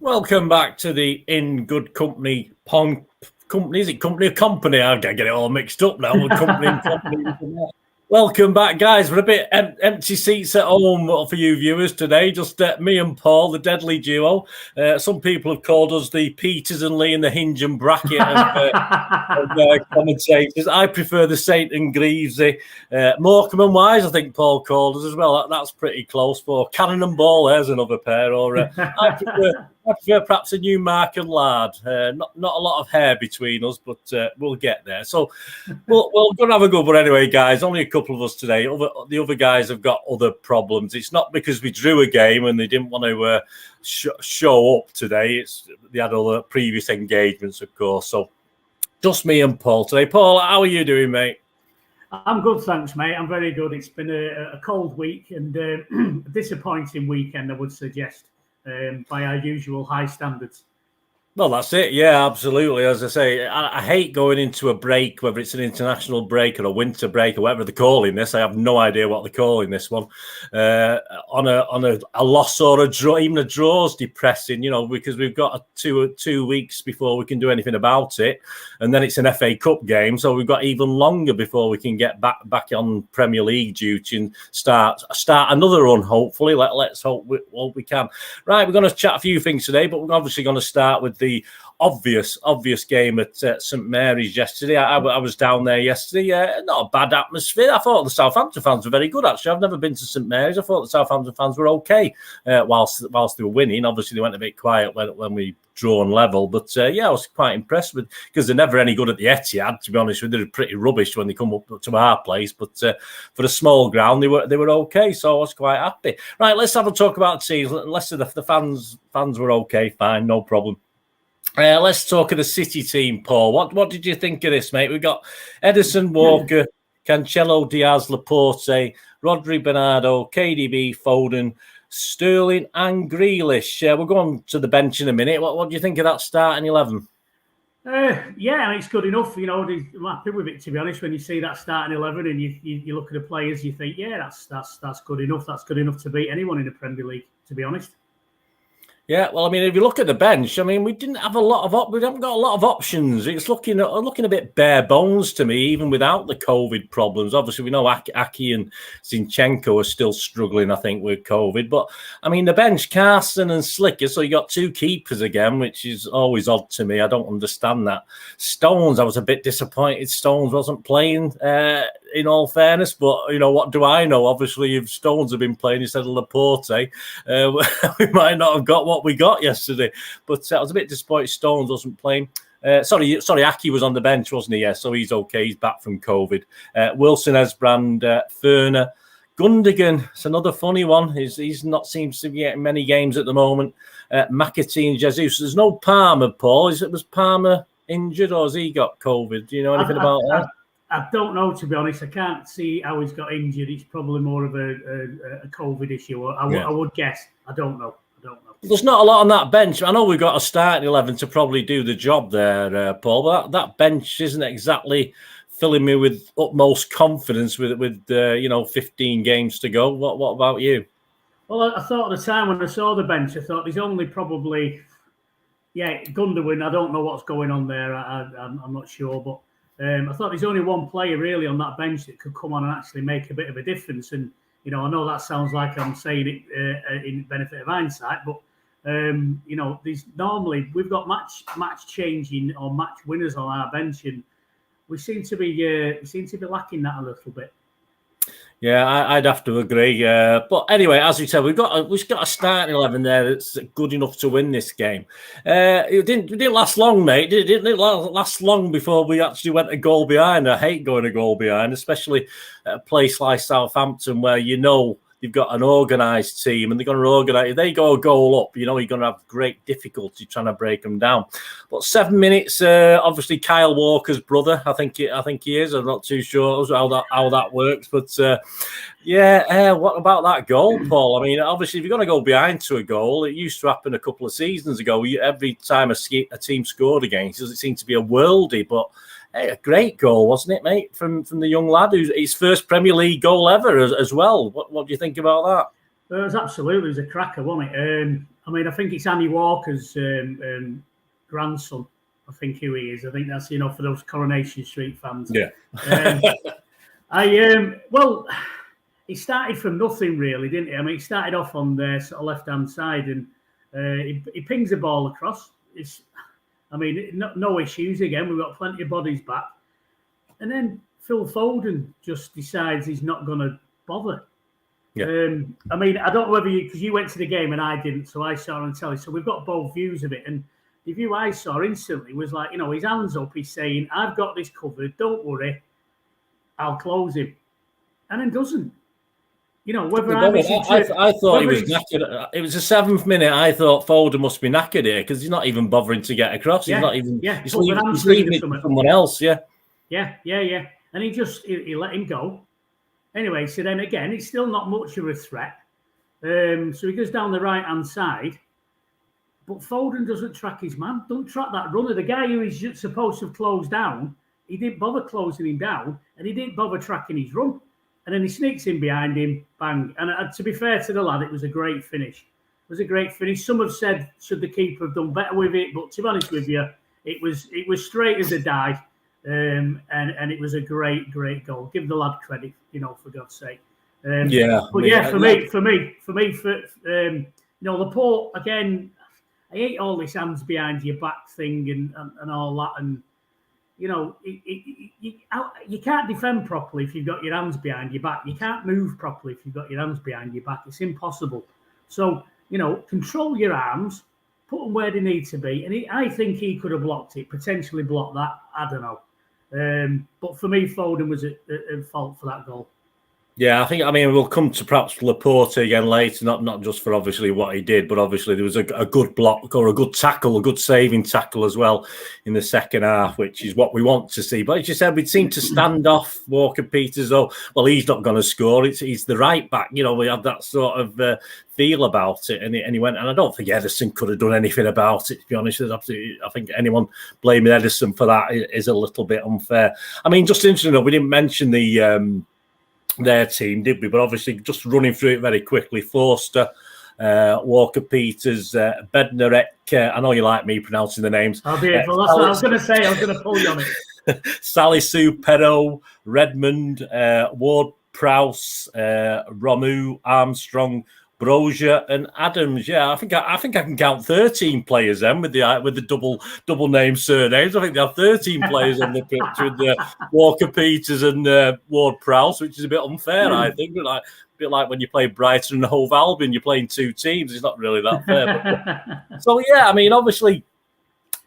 Welcome back to the In Good Company Company. Is it Company or Company? I get it all mixed up now. Company and Company. Welcome back, guys. We're a bit empty seats at home for you viewers today. Just me and Paul, the deadly duo. Some people have called us the Peters and Lee and the Hinge and Bracket of commentators. I prefer the Saint and Greavesy. Morecambe and Wise, I think Paul called us as well. That's pretty close. For Cannon and Ball, there's another pair. Or I prefer perhaps a Newmark and Lard. Not a lot of hair between us, but we'll get there. So we're going to have a good one anyway, guys. Only a couple of us today. The other guys have got other problems. It's not because we drew a game and they didn't want to show up today. They had other previous engagements, of course. So just me and Paul today. Paul, how are you doing, mate? I'm good, thanks, mate. I'm very good. It's been a cold week and a disappointing weekend, I would suggest, by our usual high standards. Well, that's it. Yeah, absolutely. As I say, I hate going into a break, whether it's an international break or a winter break or whatever they're calling this. I have no idea what they're calling this one. On a loss or a draw, even a draw is depressing, because we've got two weeks before we can do anything about it, and then it's an FA Cup game, so we've got even longer before we can get back on Premier League duty and start another run. Hopefully, let's hope we can. Right, we're going to chat a few things today, but we're obviously going to start with the obvious game at St Mary's yesterday. I was down there yesterday. Not a bad atmosphere. I thought the Southampton fans were very good, actually. I've never been to St Mary's. I thought the Southampton fans were okay whilst they were winning. Obviously, they went a bit quiet when we drawn level. But, I was quite impressed with, because they're never any good at the Etihad, to be honest with you. They're pretty rubbish when they come up to our place. But for a small ground, they were okay. So I was quite happy. Right, let's have a talk about the season. Unless the fans were okay, fine, no problem. Let's talk of the City team, Paul. What did you think of this, mate? We've got Edison, Walker, Cancelo, Diaz, Laporte, Rodri, Bernardo, KDB, Foden, Sterling and Grealish. We'll go on to the bench in a minute. What do you think of that starting 11? It's good enough. I'm happy with it, to be honest. When you see that starting 11 and you look at the players, you think, that's good enough. That's good enough to beat anyone in the Premier League, to be honest. Yeah, well, I mean, if you look at the bench, I mean, we didn't have we haven't got a lot of options. It's looking a bit bare bones to me, even without the COVID problems. Obviously, we know Aki and Zinchenko are still struggling, I think, with COVID. But, I mean, the bench, Carson and Slicker, so you got two keepers again, which is always odd to me. I don't understand that. Stones, I was a bit disappointed Stones wasn't playing, in all fairness, but what do I know? Obviously, if Stones had been playing instead of Laporte, we might not have got what we got yesterday. But I was a bit disappointed Stones wasn't playing. Sorry, Aki was on the bench, wasn't he? Yeah, so he's okay. He's back from COVID. Wilson, Esbrand, Ferner, Gundogan. It's another funny one. He's not seems to be getting many games at the moment. McAtee and Jesus. There's no Palmer, Paul. Was Palmer injured or has he got COVID? Do you know anything about that? I don't know, to be honest. I can't see how he's got injured. It's probably more of a COVID issue. I would guess. I don't know. There's not a lot on that bench. I know we've got a starting 11 to probably do the job there, Paul. But that bench isn't exactly filling me with utmost confidence with 15 games to go. What about you? Well, I thought at the time when I saw the bench, I thought there's only probably, Gundogan. I don't know what's going on there. I'm not sure, but I thought there's only one player really on that bench that could come on and actually make a bit of a difference. And I know that sounds like I'm saying it in benefit of hindsight, but there's normally we've got match changing or match winners on our bench, and we seem to be lacking that a little bit. Yeah, I'd have to agree. But anyway, as we said, we've got a starting 11 there that's good enough to win this game. It didn't last long, mate. It didn't last long before we actually went a goal behind. I hate going a goal behind, especially at a place like Southampton where you've got an organised team and they're going to organise. If they go a goal up, you're going to have great difficulty trying to break them down. But 7 minutes, obviously Kyle Walker's brother, I think he is. I'm not too sure how that works, but what about that goal, Paul? I mean, obviously if you're going to go behind to a goal, it used to happen a couple of seasons ago. Every time a team scored against us, it seemed to be a worldie, but. Hey, a great goal, wasn't it, mate? From the young lad, who's his first Premier League goal ever as well. What do you think about that? It was a cracker, wasn't it? I mean, I think it's Annie Walker's grandson. I think who he is. I think that's for those Coronation Street fans. Yeah. Well, he started from nothing really, didn't he? I mean, he started off on the sort of left-hand side, and he pings the ball across. No issues again. We've got plenty of bodies back, and then Phil Foden just decides he's not going to bother. Yeah. I mean, I don't know whether because you went to the game and I didn't, so I saw it on telly. So we've got both views of it, and the view I saw instantly was like, his hands up. He's saying, "I've got this covered. Don't worry, I'll close him," and then doesn't. Whether I thought he was knackered. It was the 7th minute. I thought Foden must be knackered here because he's not even bothering to get across. He's not even. Yeah, he's leaving it to someone else. Yeah. Yeah. And he let him go. Anyway, so then again, it's still not much of a threat. So he goes down the right-hand side, but Foden doesn't track his man. Don't track that runner. The guy who is supposed to have closed down, he didn't bother closing him down, and he didn't bother tracking his run. And then he sneaks in behind him, bang. And to be fair to the lad, it was a great finish. Some have said, should the keeper have done better with it? But to be honest with you, it was straight as a die. And it was a great goal. Give the lad credit, for God's sake. For Laporte, again, I hate all this hands behind your back thing and all that. And, you can't defend properly if you've got your hands behind your back. You can't move properly if you've got your hands behind your back. It's impossible. So, control your arms, put them where they need to be. And I think he could have blocked it, potentially blocked that. I don't know. But for me, Foden was at fault for that goal. Yeah, we'll come to perhaps Laporte again later, not just for obviously what he did, but obviously there was a good block or a good tackle, a good saving tackle as well in the second half, which is what we want to see. But as you said, we seem to stand off Walker-Peters, he's not going to score. He's the right back. We had that sort of feel about it, and he went, and I don't think Ederson could have done anything about it, to be honest. I think anyone blaming Ederson for that is a little bit unfair. I mean, just interesting, we didn't mention their team, did we? But obviously, just running through it very quickly: Forster, Walker-Peters, Bednarek. I know you like me pronouncing the names. That's what I was going to say. I was going to pull you on it. Salisu, Perot, Redmond, Ward-Prowse, Romu, Armstrong, Brozier, and Adams. Yeah, I think I can count 13 players then with the double name surnames. I think there are 13 players on the pitch with Walker-Peters and Ward-Prowse, which is a bit unfair, I think. But a bit like when you play Brighton and Hove Albion, you're playing two teams. It's not really that fair. So yeah, obviously,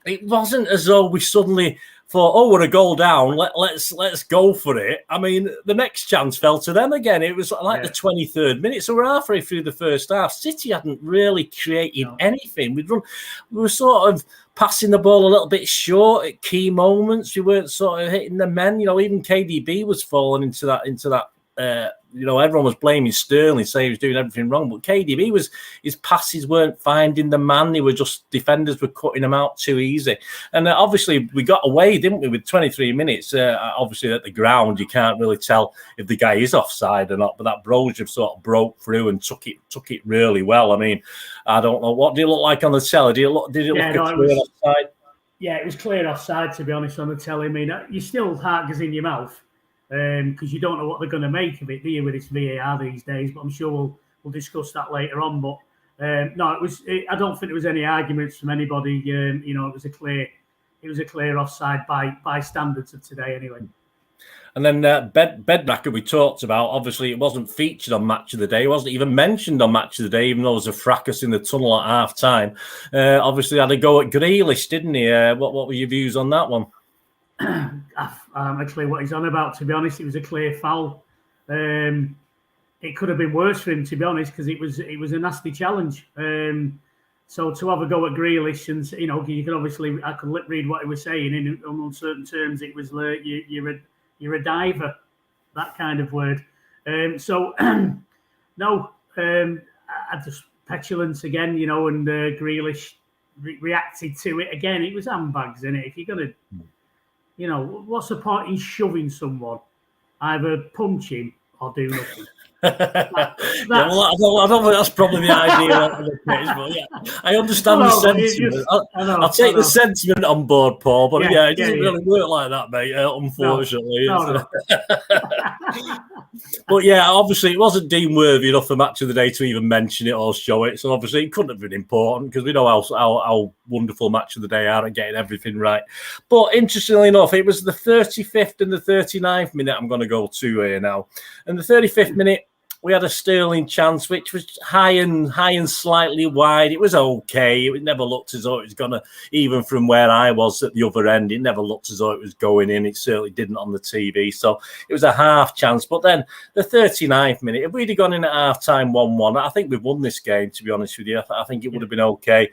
it wasn't as though we suddenly thought, we're a goal down, let's go for it. The next chance fell to them again. It was like the 23rd minute, so we're halfway through the first half. City hadn't really created anything. We were sort of passing the ball a little bit short at key moments. We weren't sort of hitting the men. Even KDB was falling into that. Everyone was blaming Sterling, saying he was doing everything wrong, but KDB his passes weren't finding the man. They were just, defenders were cutting them out too easy. And obviously we got away, didn't we, with 23 minutes. Obviously at the ground, you can't really tell if the guy is offside or not, but that Brozier sort of broke through and took it really well. I don't know. What did it look like on the telly? Did it look clear offside? Yeah, it was clear offside, to be honest, on the telly. You still heart goes in your mouth. Because you don't know what they're going to make of it, do you, with this VAR these days? But I'm sure we'll discuss that later on. But no, I don't think there was any arguments from anybody. It was a clear offside by standards of today, anyway. And then Bednaker we talked about. Obviously, it wasn't featured on Match of the Day. It wasn't even mentioned on Match of the Day, even though there was a fracas in the tunnel at half time. Obviously, had a go at Grealish, didn't he? What were your views on that one? Actually, what he's on about, to be honest, it was a clear foul. It could have been worse for him, to be honest, because it was a nasty challenge. So to have a go at Grealish, and you can obviously, I could lip read what he was saying in uncertain terms. It was you're a diver, that kind of word. I just petulance again, and Grealish reacted to it again. It was handbags, innit? If you're gonna. What's the point in shoving someone? Either punch him or do nothing. I don't think that's probably the idea of the pitch, but yeah, I understand the sentiment. I'll take the sentiment on board, Paul, but it doesn't really work like that, mate, unfortunately. No. But yeah, obviously it wasn't deemed worthy enough for Match of the Day to even mention it or show it, so obviously it couldn't have been important because we know how wonderful Match of the Day are at getting everything right. But interestingly enough, it was the 35th and the 39th minute I'm going to go to here now. And the 35th minute, we had a Sterling chance, which was high and slightly wide. It was okay. It never looked as though it was going to, even from where I was at the other end, it never looked as though it was going in. It certainly didn't on the TV. So it was a half chance. But then the 39th minute, if we'd have gone in at half-time 1-1, I think we've won this game, to be honest with you. I think it would have been okay.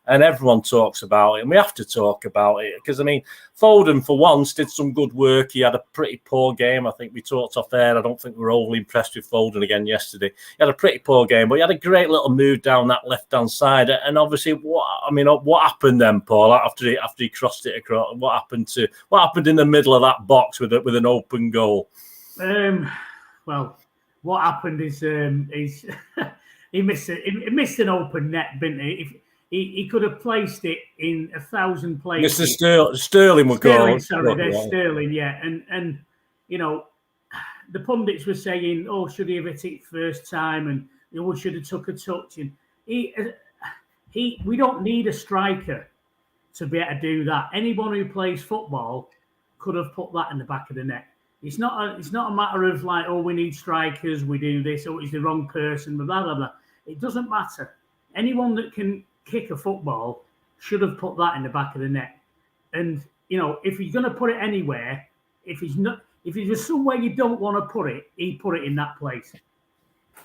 And everyone talks about it, and we have to talk about it because, I mean, Foden, for once, did some good work. He had a pretty poor game. I think we talked off air. I don't think we were overly impressed with Foden again yesterday. He had a pretty poor game, but he had a great little move down that left-hand side. And obviously, what happened then, Paul, after he crossed it across? What happened in the middle of that box with an open goal? Well, what happened is he missed an open net, didn't he? He could have placed it in 1,000 places. Mr. Sterling would call. Sterling, yeah. And you know, the pundits were saying, "Oh, should he have hit it first time?" And should have took a touch. And we don't need a striker to be able to do that. Anyone who plays football could have put that in the back of the net. It's not a matter of like, oh, we need strikers, we do this, or it's the wrong person, blah blah blah. It doesn't matter. Anyone that can kick a football should have put that in the back of the net. And if he's going to put it anywhere, if there's somewhere you don't want to put it, he put it in that place.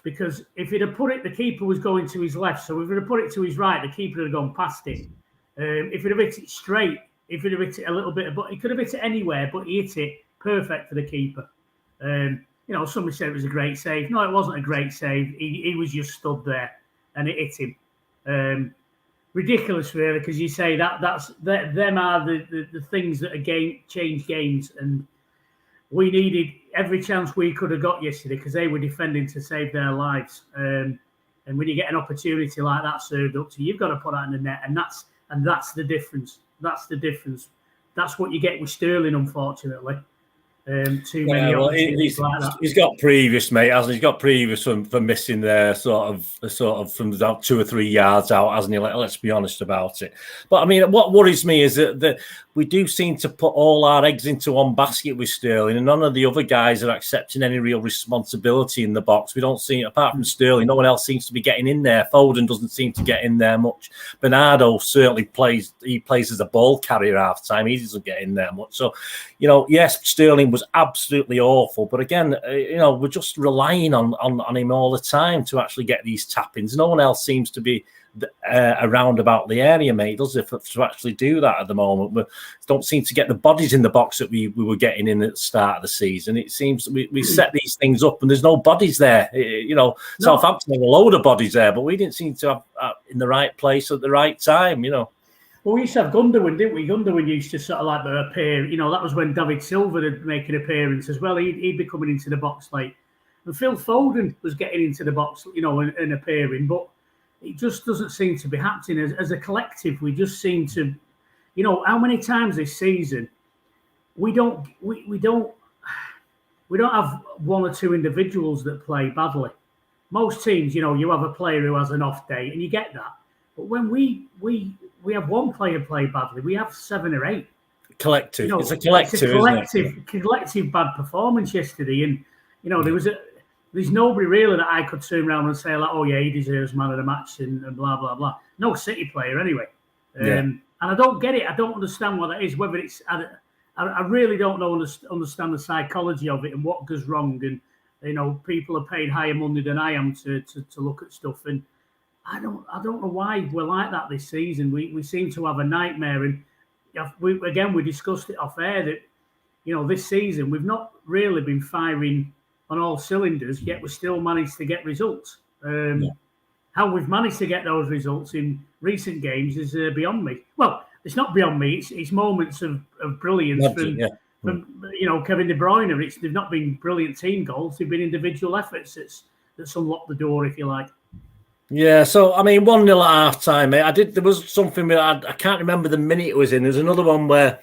Because if he'd have put it, the keeper was going to his left. So if he'd have put it to his right, the keeper would have gone past it. If he'd have hit it straight, if he'd have hit it a little bit, but he could have hit it anywhere, but he hit it perfect for the keeper. Somebody said it was a great save. No, it wasn't a great save. He was just stood there and it hit him. Ridiculous, really, because you say them are the things that change games, and we needed every chance we could have got yesterday because they were defending to save their lives. And when you get an opportunity like that served up to you, you've got to put that in the net, and that's the difference. That's the difference. That's what you get with Sterling, unfortunately. Too many opportunities like that. He's got previous, mate, hasn't he? He's got previous for missing there, sort of from about 2 or 3 yards out, hasn't he? Let's be honest about it. But I mean, what worries me is that we do seem to put all our eggs into one basket with Sterling, and none of the other guys are accepting any real responsibility in the box. We don't see, apart from Sterling, no one else seems to be getting in there. Foden doesn't seem to get in there much. Bernardo certainly plays as a ball carrier half time. He doesn't get in there much. So, yes, Sterling was absolutely awful, but again, we're just relying on him all the time to actually get these tap-ins. No one else seems to be around about the area, mate, does it, to actually do that at the moment? We don't seem to get the bodies in the box that we were getting in at the start of the season. It seems we set these things up and there's no bodies there. No. Southampton had a load of bodies there, but we didn't seem to have in the right place at the right time, Well, we used to have Gundogan, didn't we? Gundogan used to sort of like appear. That was when David Silva would make an appearance as well. He'd be coming into the box late. And Phil Foden was getting into the box, and appearing. But it just doesn't seem to be happening. As a collective, we just seem to, how many times this season we don't have one or two individuals that play badly. Most teams, you have a player who has an off day, and you get that. But when we have one player play badly, we have 7 or 8. Collective. It's a collective bad performance yesterday. And, there's nobody really that I could turn around and say, like, oh, yeah, he deserves man of the match and blah, blah, blah. No City player anyway. And I don't get it. I don't understand what that is, whether it's... I really don't understand the psychology of it and what goes wrong. And, people are paid higher money than I am to look at stuff. And I don't know why we're like that this season. We seem to have a nightmare, and we discussed it off air that this season we've not really been firing on all cylinders, yet we still managed to get results. How we've managed to get those results in recent games is beyond me. Well, it's not beyond me. It's moments of brilliance from Kevin De Bruyne. They've not been brilliant team goals. They've been individual efforts. that's unlocked the door, if you like. Yeah, so I mean, 1-0 at half time, mate. There was something where I can't remember the minute it was in. There's another one where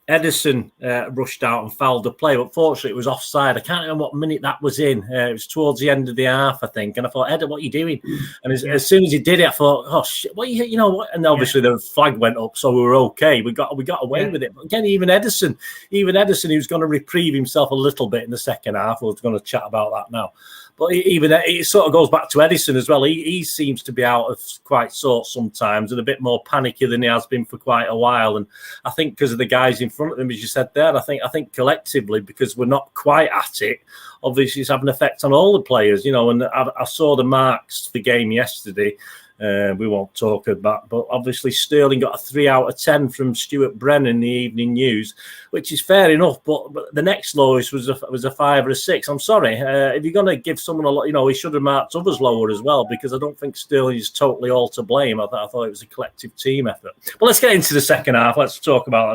Edison rushed out and fouled the play, but fortunately it was offside. I can't remember what minute that was in. It was towards the end of the half, I think. And I thought, Ed, what are you doing? And as soon as he did it, I thought, oh shit, what you know what? And obviously the flag went up, so we were okay. We got away with it. But again, even Edison, he was going to reprieve himself a little bit in the second half. We're going to chat about that now. But even it sort of goes back to Edison as well. He seems to be out of quite sorts sometimes and a bit more panicky than he has been for quite a while. And I think because of the guys in front of him, as you said there, I think collectively, because we're not quite at it, obviously it's having an effect on all the players, you know. And I saw the marks for the game yesterday. We won't talk about, but obviously Sterling got a 3 out of 10 from Stuart Brennan in the Evening News, which is fair enough. But the next lowest was a 5 or a 6. I'm sorry, if you're going to give someone a lot, you know, he should have marked others lower as well, because I don't think Sterling is totally all to blame. I thought it was a collective team effort. But let's get into the second half. Let's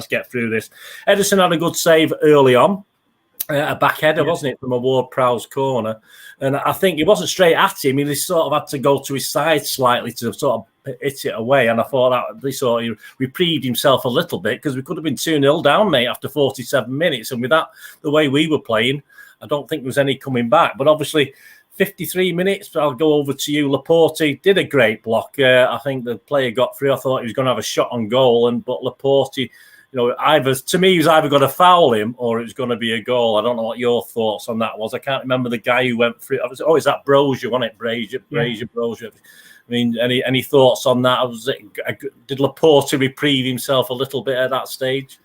get through this. Edison had a good save early on. A back header, wasn't it, from a Ward-Prowse corner? And I think it wasn't straight at him. He sort of had to go to his side slightly to sort of hit it away. And I thought that he sort of reprieved himself a little bit, because we could have been 2-0 down, mate, after 47 minutes. And with that, the way we were playing, I don't think there was any coming back. But obviously, 53 minutes, I'll go over to you. Laporte did a great block. I think the player got through. I thought he was going to have a shot on goal, but Laporte, you know, to me, he was either going to foul him or it was going to be a goal. I don't know what your thoughts on that was. I can't remember the guy who went through. Is that Brozier, wasn't it? Brozier. I mean, any thoughts on that? Did Laporte reprieve himself a little bit at that stage?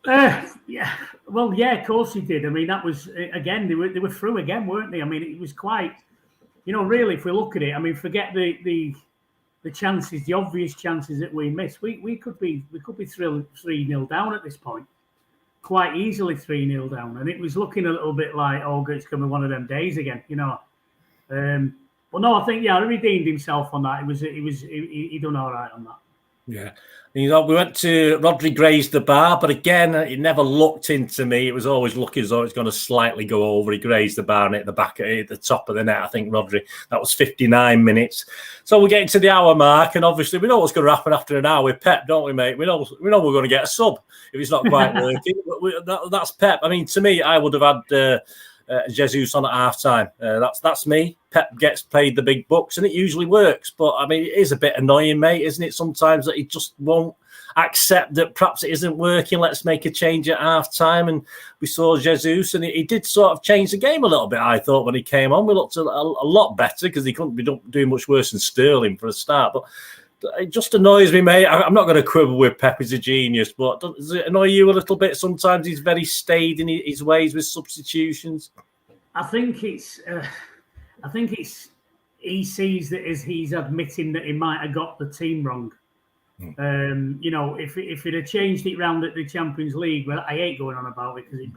Well, of course he did. I mean, that was, again, they were through again, weren't they? I mean, it was quite, you know, really, if we look at it, I mean, forget the chances, the obvious chances that we missed. We could be 3-0 down at this point, quite easily 3-0 down, and it was looking a little bit like, oh, it's coming one of them days again, you know. But no, I think he redeemed himself on that. He done all right on that. Yeah. You know, we went to Rodri grazed the bar, but again, it never looked into me. It was always looking as though it's going to slightly go over. He grazed the bar and hit the top of the net, I think, Rodri. That was 59 minutes. So we're getting to the hour mark, and obviously we know what's going to happen after an hour with Pep, don't we, mate? We know we're going to get a sub if it's not quite working. That's Pep. I mean, to me, I would have had Jesus on at half-time. That's me. Pep gets paid the big bucks, and it usually works. But, I mean, it is a bit annoying, mate, isn't it? Sometimes that he just won't accept that perhaps it isn't working. Let's make a change at half-time. And we saw Jesus, and he did sort of change the game a little bit, I thought, when he came on. We looked a lot better, because he couldn't be doing much worse than Sterling for a start. But it just annoys me, mate. I'm not going to quibble with Pep. He's a genius. But does it annoy you a little bit? Sometimes he's very staid in his ways with substitutions. I think it's he sees that as he's admitting that he might have got the team wrong. You know, if it had changed it round at the Champions League, well, I hate going on about it because it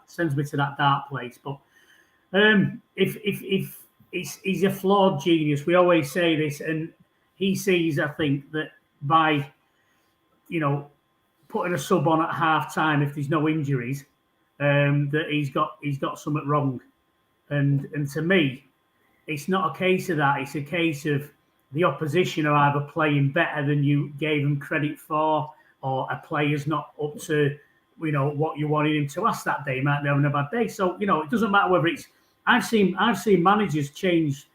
sends me to that dark place. But if he's a flawed genius, we always say this, and he sees, I think, that by, you know, putting a sub on at half time if there's no injuries, that he's got something wrong. And to me, it's not a case of that. It's a case of the opposition are either playing better than you gave them credit for, or a player's not up to, you know, what you wanted him to ask that day. He might be having a bad day. So, you know, it doesn't matter whether it's. I've seen managers change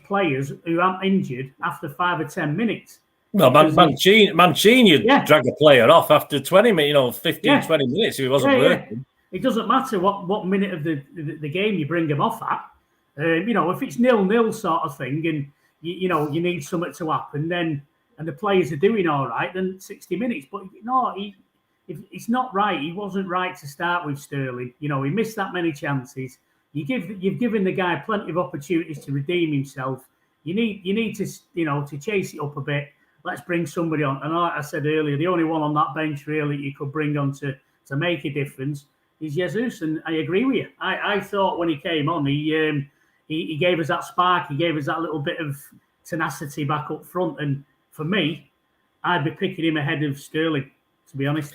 players who aren't injured after 5 or 10 minutes. Well, Mancini drag a player off after 20 minutes, 15, 20 minutes if it wasn't working. It doesn't matter what minute of the game you bring him off at. You know, if it's 0-0 sort of thing, and you need something to happen, and the players are doing all right, then 60 minutes. But no, it's not right. He wasn't right to start with, Sterling. You know, he missed that many chances. You've given the guy plenty of opportunities to redeem himself. You need to to chase it up a bit. Let's bring somebody on. And like I said earlier, the only one on that bench really you could bring on to make a difference is Jesus. And I agree with you. I thought when he came on, he gave us that spark. He gave us that little bit of tenacity back up front. And for me, I'd be picking him ahead of Sterling, to be honest.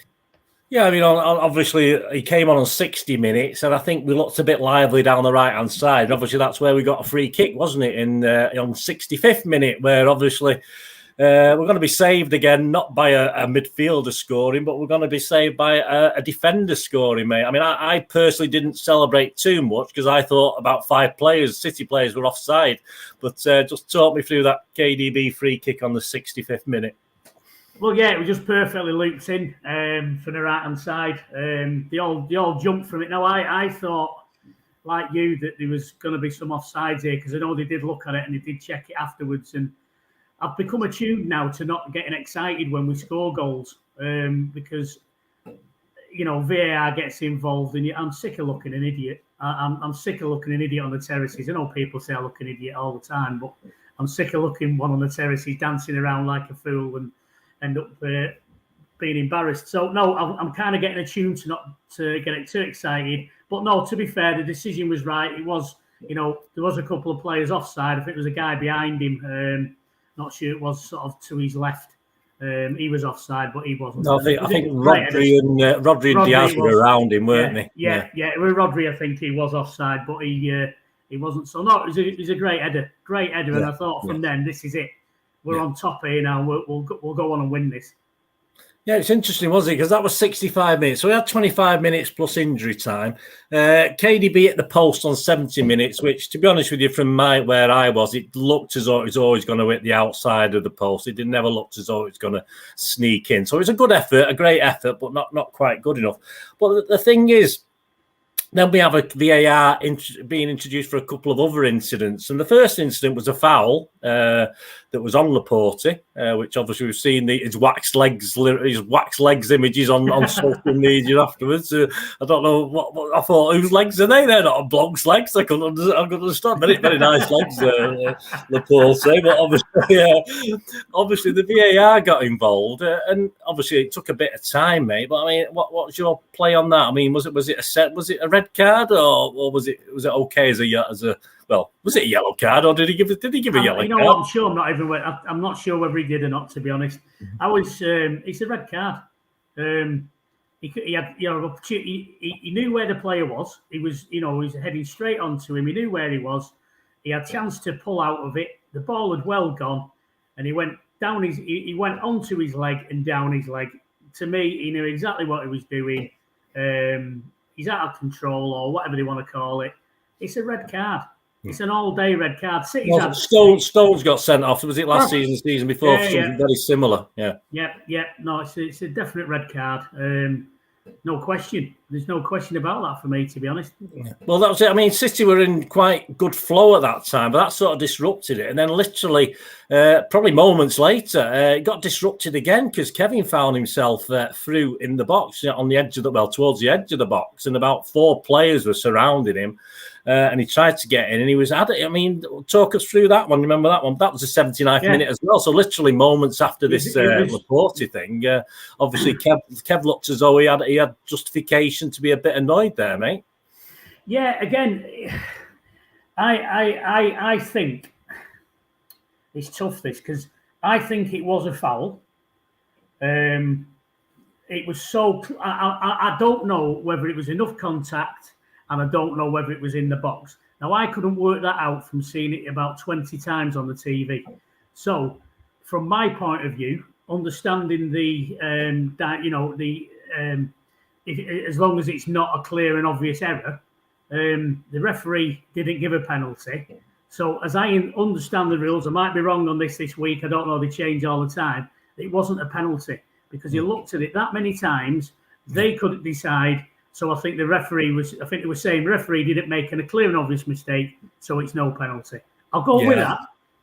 Yeah, I mean, obviously he came on 60 minutes, and I think we looked a bit lively down the right-hand side. And obviously, that's where we got a free kick, wasn't it, on 65th minute, where obviously we're going to be saved again, not by a midfielder scoring, but we're going to be saved by a defender scoring, mate. I mean, I personally didn't celebrate too much because I thought about 5 players, City players, were offside. But just talk me through that KDB free kick on the 65th minute. Well, yeah, it was just perfectly looped in from the right-hand side. They all jumped from it. Now, I thought, like you, that there was going to be some offsides here because I know they did look at it and they did check it afterwards. And I've become attuned now to not getting excited when we score goals because, VAR gets involved and I'm sick of looking an idiot. I'm sick of looking an idiot on the terraces. I know people say I look an idiot all the time, but I'm sick of looking one on the terraces dancing around like a fool and end up being embarrassed. So no, I'm kind of getting attuned to not to get too excited. But no, to be fair, the decision was right. It was, there was a couple of players offside. I think there was a guy behind him. Not sure it was sort of to his left. He was offside, but he wasn't. No, I think Rodri and Diaz were around him, weren't they? Yeah. With Rodri, I think he was offside, but he wasn't. So no, it was a great header, and I thought from then this is it. We're on top here now. We'll go on and win this. Yeah, it's interesting, wasn't it? Because that was 65 minutes. So we had 25 minutes plus injury time. KDB at the post on 70 minutes, which, to be honest with you, from where I was, it looked as though it was always going to hit the outside of the post. It never looked as though it was going to sneak in. So it was a good effort, a great effort, but not quite good enough. But the thing is, then we have a VAR being introduced for a couple of other incidents. And the first incident was a foul that was on Laporte, which obviously we've seen his wax legs images on social media afterwards. I don't know what I thought. Whose legs are they? They're not a bloke's legs. I couldn't understand. Very, very nice legs, Laporte. But obviously the VAR got involved, and obviously it took a bit of time, mate. But I mean, what's your play on that? I mean, was it a red card or was it okay as a was it a yellow card or did he give a yellow card? What, I'm sure I'm not sure whether he did or not, to be honest. It's a red card. He had opportunity. He knew where the player was. He was heading straight onto him. He knew where he was. He had a chance to pull out of it. The ball had well gone, and he went down he went onto his leg and down his leg. To me, he knew exactly what he was doing. He's out of control or whatever they want to call it. It's a red card. It's an all-day red card. Stones got sent off. Was it last season before? Something very similar. Yeah. No, it's a definite red card. No question. There's no question about that for me, to be honest. Well, that was it. I mean, City were in quite good flow at that time, but that sort of disrupted it. And then literally, probably moments later, it got disrupted again because Kevin found himself through in the box, on the edge of towards the edge of the box, and about 4 players were surrounding him. And he tried to get in, and he was at it. I mean, talk us through that one. Remember that one? That was the 79th minute as well. So literally moments after this Laporte thing, obviously Kev looked as though he had justification to be a bit annoyed there, mate. Yeah, again, I think it's tough because I think it was a foul. It was so I don't know whether it was enough contact. And I don't know whether it was in the box. Now, I couldn't work that out from seeing it about 20 times on the TV. So, from my point of view, understanding as long as it's not a clear and obvious error, the referee didn't give a penalty. So, as I understand the rules, I might be wrong on this week. I don't know. They change all the time. It wasn't a penalty because you looked at it that many times. They couldn't decide. So I think the referee was saying referee didn't make a clear and obvious mistake, so it's no penalty. I'll go with that.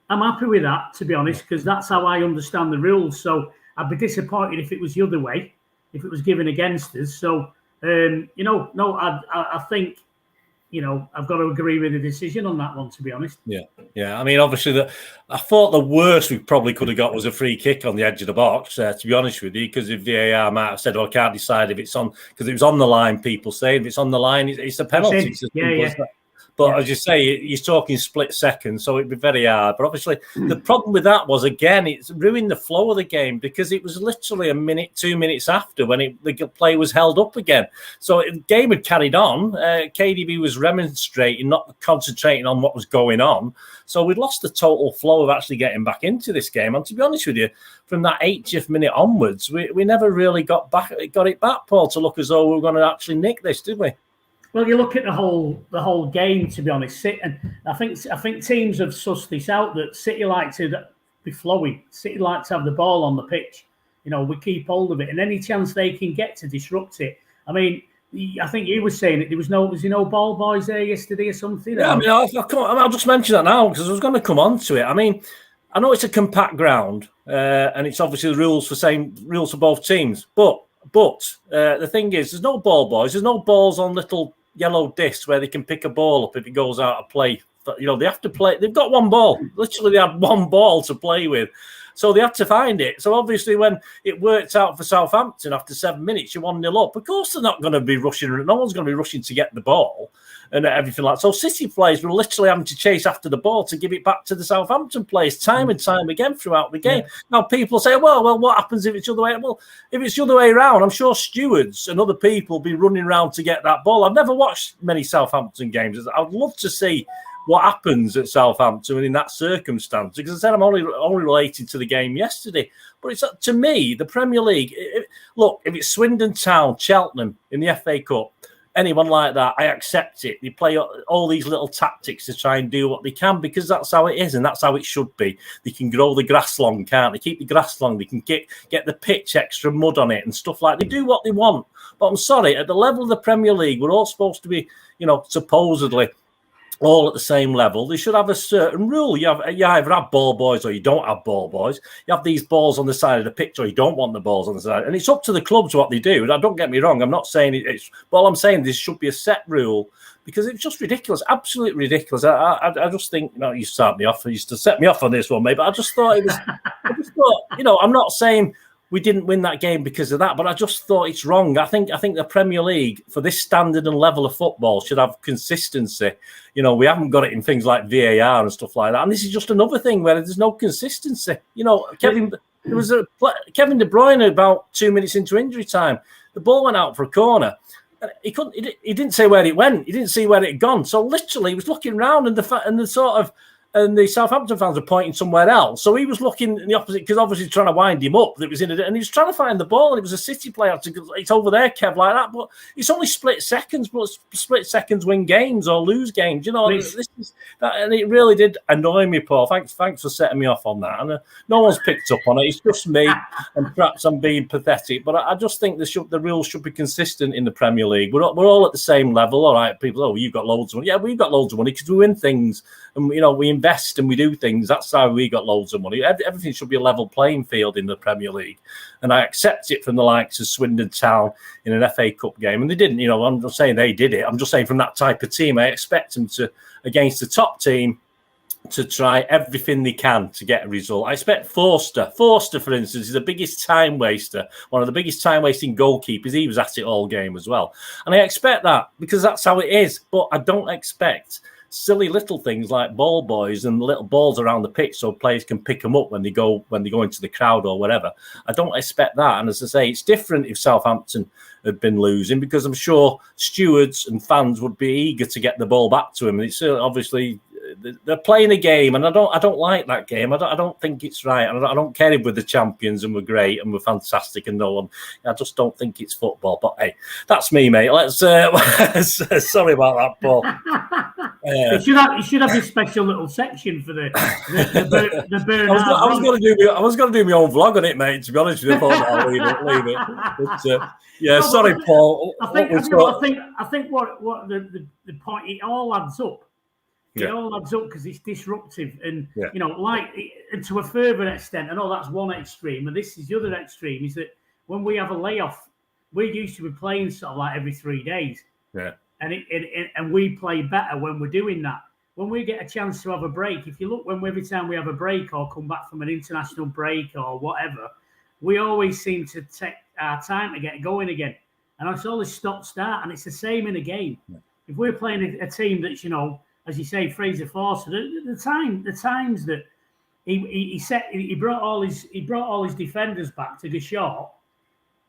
I'm happy with that, to be honest, because that's how I understand the rules. So I'd be disappointed if it was the other way, if it was given against us. So, I think, I've got to agree with the decision on that one, to be honest. Yeah. I mean, obviously, I thought the worst we probably could have got was a free kick on the edge of the box, to be honest with you, because if VAR might have said, I can't decide if it's on, because it was on the line, people say if it's on the line, it's a penalty. But as you say, you're talking split seconds, so it'd be very hard. But obviously, the problem with that was, again, it's ruined the flow of the game because it was literally a minute, 2 minutes after when the play was held up again. So the game had carried on. KDB was remonstrating, not concentrating on what was going on. So we'd lost the total flow of actually getting back into this game. And to be honest with you, from that 80th minute onwards, we never really got it back, Paul, to look as though we were going to actually nick this, did we? Well, you look at the whole game, to be honest, and I think teams have sussed this out, that City like to be flowing. City like to have the ball on the pitch. We keep hold of it, and any chance they can get to disrupt it. I mean, I think you were saying that was no ball boys there yesterday or something. Yeah, I mean, I'll just mention that now because I was going to come on to it. I mean, I know it's a compact ground, and it's obviously the rules for both teams, but the thing is, there's no ball boys. There's no balls on little yellow discs where they can pick a ball up if it goes out of play. They have to play. They've got one ball. Literally, they had one ball to play with. So they had to find it. So obviously, when it worked out for Southampton after 7 minutes, you're 1-0 up. Of course, they're not going to be rushing. No one's going to be rushing to get the ball and everything like that. So City players were literally having to chase after the ball to give it back to the Southampton players time and time again throughout the game. Yeah. Now, people say, well, what happens if it's the other way? Well, if it's the other way around, I'm sure stewards and other people will be running around to get that ball. I've never watched many Southampton games. I'd love to see what happens at Southampton in that circumstance, because I said I'm only related to the game yesterday. But it's to me, the Premier League, look, if it's Swindon Town, Cheltenham in the FA Cup, anyone like that, I accept it. They play all these little tactics to try and do what they can because that's how it is and that's how it should be. They can grow the grass long, can't they? Keep the grass long. They can get the pitch extra mud on it and stuff like that. They do what they want. But I'm sorry, at the level of the Premier League, we're all supposed to be, supposedly all at the same level. They should have a certain rule. You either have ball boys or you don't have ball boys. You have these balls on the side of the pitch or you don't want the balls on the side. And it's up to the clubs what they do. Now, don't get me wrong. I'm not saying it's... But all I'm saying, this should be a set rule because it's just ridiculous. Absolutely ridiculous. I just think... You start me off. You used to set me off on this one, mate. But I just thought it was... I'm not saying we didn't win that game because of that, but I just thought it's wrong. I think the Premier League, for this standard and level of football, should have consistency. We haven't got it in things like VAR and stuff like that. And this is just another thing where there's no consistency. Kevin De Bruyne about 2 minutes into injury time. The ball went out for a corner. He didn't say where it went. He didn't see where it had gone. So literally, he was looking around and the Southampton fans were pointing somewhere else. So he was looking in the opposite because obviously trying to wind him up. That was and he was trying to find the ball. And it was a City player. It's over there, Kev, like that. But it's only split seconds. But split seconds win games or lose games. And it really did annoy me, Paul. Thanks for setting me off on that. And no one's picked up on it. It's just me, and perhaps I'm being pathetic. But I just think the rules should be consistent in the Premier League. We're all at the same level, all right? People, you've got loads of money. Yeah, we've got loads of money because we win things. And, we invest and we do things. That's how we got loads of money. Everything should be a level playing field in the Premier League. And I accept it from the likes of Swindon Town in an FA Cup game. And they didn't, I'm not saying they did it. I'm just saying from that type of team, I expect them to, against the top team, to try everything they can to get a result. I expect Forster, for instance, is the biggest time waster, one of the biggest time wasting goalkeepers. He was at it all game as well. And I expect that because that's how it is. But I don't expect silly little things like ball boys and little balls around the pitch so players can pick them up when they go into the crowd or whatever. I don't expect that. And as I say, it's different if Southampton had been losing because I'm sure stewards and fans would be eager to get the ball back to him. It's obviously they're playing a game, and I don't like that game. I don't think it's right. And I don't care if we're the champions and we're great and we're fantastic and no one. I just don't think it's football. But hey, that's me, mate. Let's. Sorry about that, Paul. You should have this special little section for the burn. I was going to do my own vlog on it, mate. To be honest with you, I thought I'll leave it. But, yeah, sorry, Paul. I think what the point, it all adds up. It all adds up because it's disruptive, and and to a further extent. I know that's one extreme, and this is the other extreme. Is that when we have a layoff, we're used to be playing sort of like every 3 days. Yeah. And we play better when we're doing that. When we get a chance to have a break, if you look, every time we have a break or come back from an international break or whatever, we always seem to take our time to get going again. And it's always stop-start, and it's the same in a game. Yeah. If we're playing a team that's, as you say, Fraser Forster. The times that he brought all his defenders back to the short,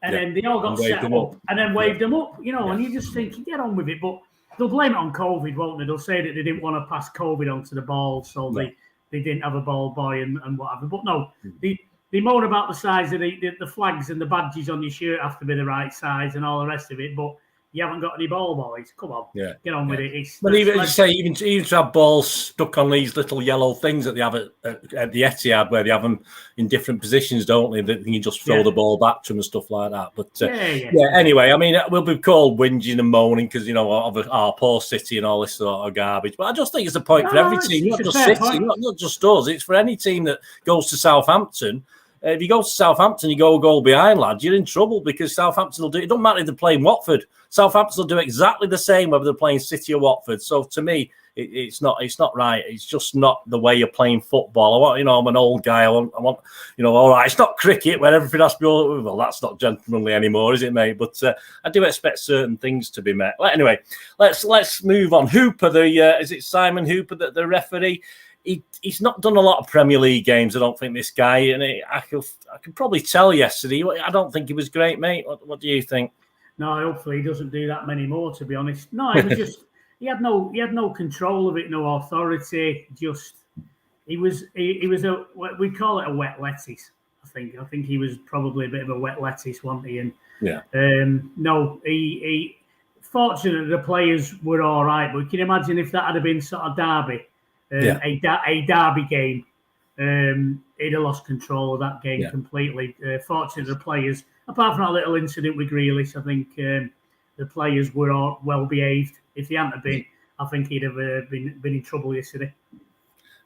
and then they all got set up and then waved them up. You know, and you just think, get on with it. But they'll blame it on COVID, won't they? They'll say that they didn't want to pass COVID onto the ball, so they didn't have a ball boy and whatever. But no, they moan about the size of the flags and the badges on your shirt have to be the right size and all the rest of it. But you haven't got any ball boys. Come on, get on with it. But even to have balls stuck on these little yellow things that they have at the Etihad, where they have them in different positions, don't they? That you just throw the ball back to them and stuff like that. But anyway, I mean, we'll be called whinging and moaning because of our poor City and all this sort of garbage. But I just think it's a point for every team, not just City, not just us. It's for any team that goes to Southampton. If you go to Southampton, you go a goal behind, lad, you're in trouble because Southampton will do it. It doesn't matter if they're playing Watford. Southampton will do exactly the same whether they're playing City or Watford. So to me, it's not right. It's just not the way you're playing football. I'm an old guy. I want, all right. It's not cricket where everything has to be. Well, that's not gentlemanly anymore, is it, mate? But I do expect certain things to be met. Well, anyway, let's move on. Hooper, is it Simon Hooper, the referee? He's not done a lot of Premier League games, I don't think, this guy. And I could probably tell yesterday. I don't think he was great, mate. What do you think? No, hopefully he doesn't do that many more, to be honest. No, it was just he had no control of it, no authority. He was we call it a wet lettuce. I think he was probably a bit of a wet lettuce, wasn't he? And he fortunately the players were all right, but can you imagine if that had been sort of derby? A derby game, he'd have lost control of that game completely. Fortunately, the players, apart from that little incident with Grealish, I think the players were all well behaved. If he hadn't been, I think he'd have been in trouble yesterday.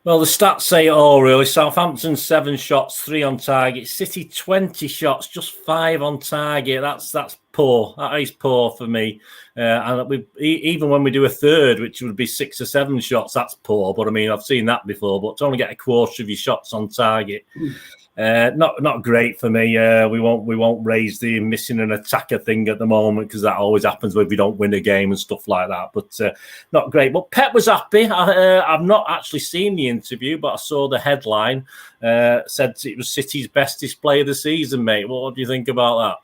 Well, the stats say it all, really. Southampton 7 shots, 3 on target. City 20 shots, just 5 on target. That's poor. That is poor for me. And even when we do a third, which would be 6 or 7 shots, that's poor. But I mean, I've seen that before. But to only get a quarter of your shots on target, not great for me. We won't raise the missing an attacker thing at the moment because that always happens when we don't win a game and stuff like that. But not great. But Pep was happy. I've not actually seen the interview, but I saw the headline. Said it was City's best display of the season, mate. What do you think about that?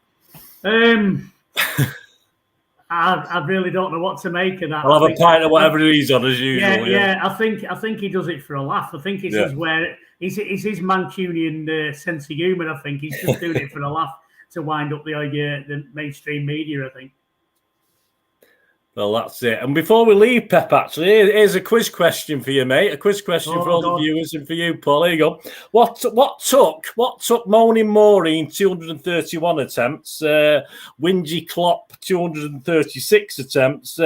I really don't know what to make of that. I'll have a pint of whatever he's on as usual. Yeah. I think he does it for a laugh. I think it's his Mancunian sense of humour. I think he's just doing it for a laugh to wind up the mainstream media, I think. Well, that's it. And before we leave, Pep, actually, here's a quiz question for you, mate. A quiz question for all the viewers and for you, Paul. Here you go. What took Moaning Maureen 231 attempts, Whingy Klopp 236 attempts,